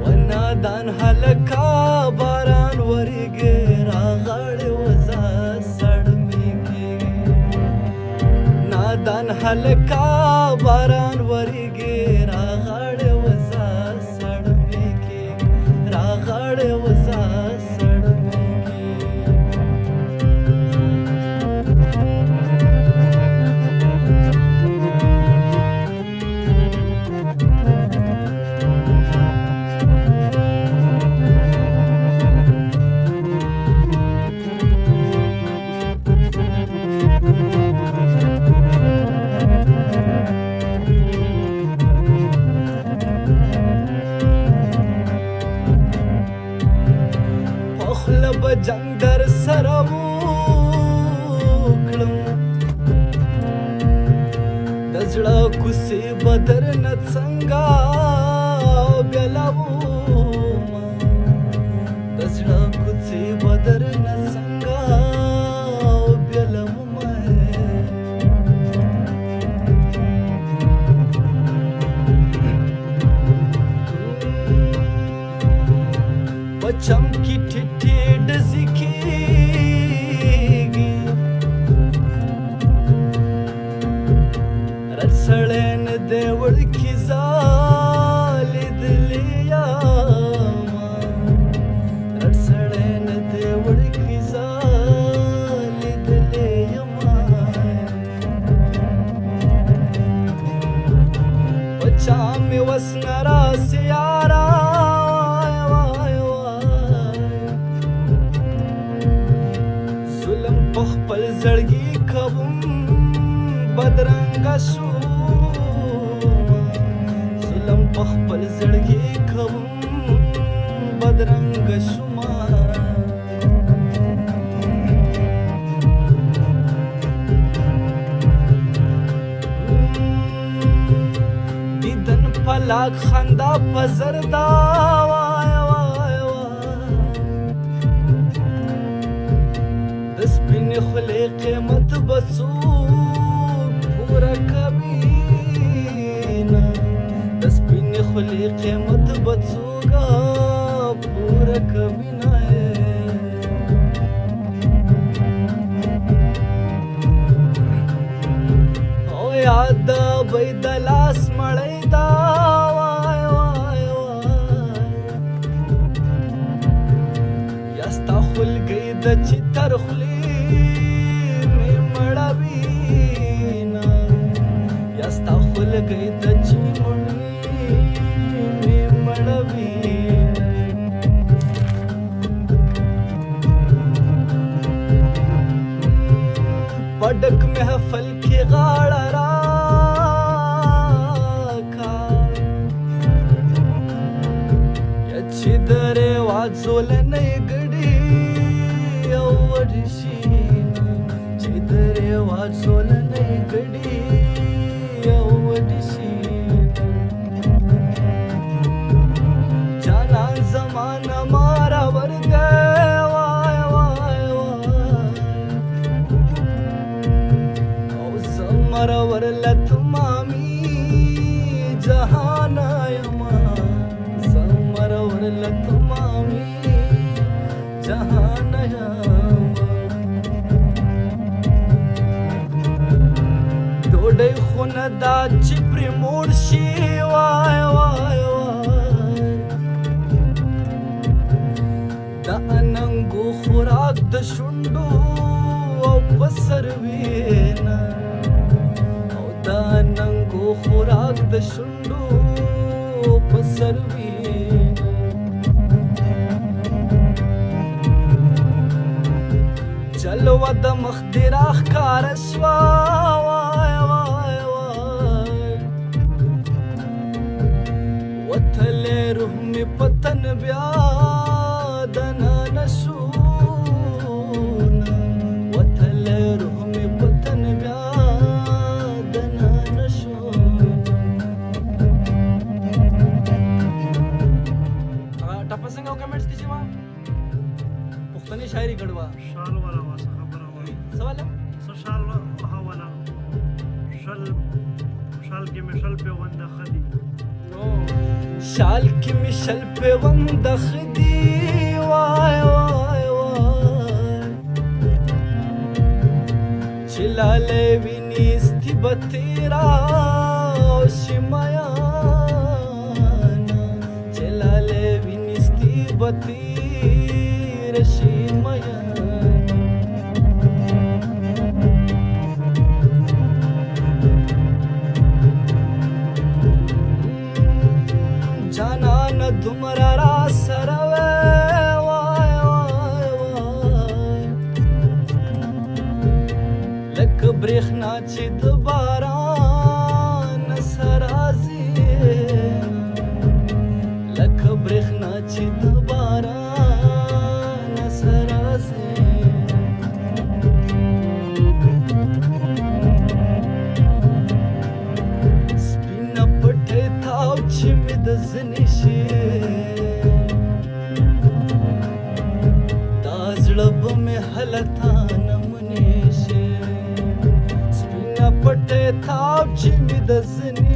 ونادان هلکا باران وریږي راغړې وزه سړمې کېږي نادان هلکا باران وریږي راغړې وزه سړمې کېږي راغړې وزه سړمې خوله به جنګ در سره وکړم د زړه کوڅې به درنه څنګه بېلومه د زړه کوڅې به درنه څنګه بېلومه په چم کې ټیټې ډزې کېږي رد سړی نه دی وړکي ځالېدلی یمه رد سړی نه دی وړکي ځالېدلی یمه په چا مې وس نه راسي یاره په خپل زړګي کوم بدرنګه شوم ظلم په خپل زړګي کوم بدرنګه شوم دیدن په لاک خندا په زردا سپینې خولې قیمت به څوک پوره کوي نه د سپینې خولې قیمت به څوک پوره کوي نه او یاد به د لاس مړی دا یا ستا خولګۍ د چې تر خولې ستا خولګۍ د چې مړې مړوي په ډک محفل کې غاړه راکا یا چې د رواج زولنې ګډې او ورشي چې د رواج زولنې ګډې جانان زمانه مارا ورده وای وای وای او زمرا ورلت مامی جهان یما زمرا ورلت مامی جهان یما ډوډۍ خونه دا چې پرې موړ شي وای وای وای د اننګو خوراک د شونډو او په سروینه او د اننګو خوراک د شونډو په سروینه چلوه د مخ دې راښکاره شوه وتلې روح مې په تن بیا دننه شونه وتلې روح مې په تن بیا دننه شونه ټپه څنګه وکړم چې सनी शायरी गढ़वा शाल वाला वासा खबर वाला सवाल शाल वाला शाल के मिशल पे वंदा खदी शाल की मिशल पे वंदा खदी वाय वाय वाय चिलाले विनिस्ति बतेरा शिमयाना चिलाले विनिस्ति बतीर शिमयाना जाना न तुमरा रासरवे वाय वाय वाय लक ब्रेखना चिद बारान सराजी लक ब्रेखना चिद बारान सराजी स्पिन पटे थाव चिमिद znishi ताजड़ब में हलता नमनेशे स्पिना पटे थाव चिमिद znishi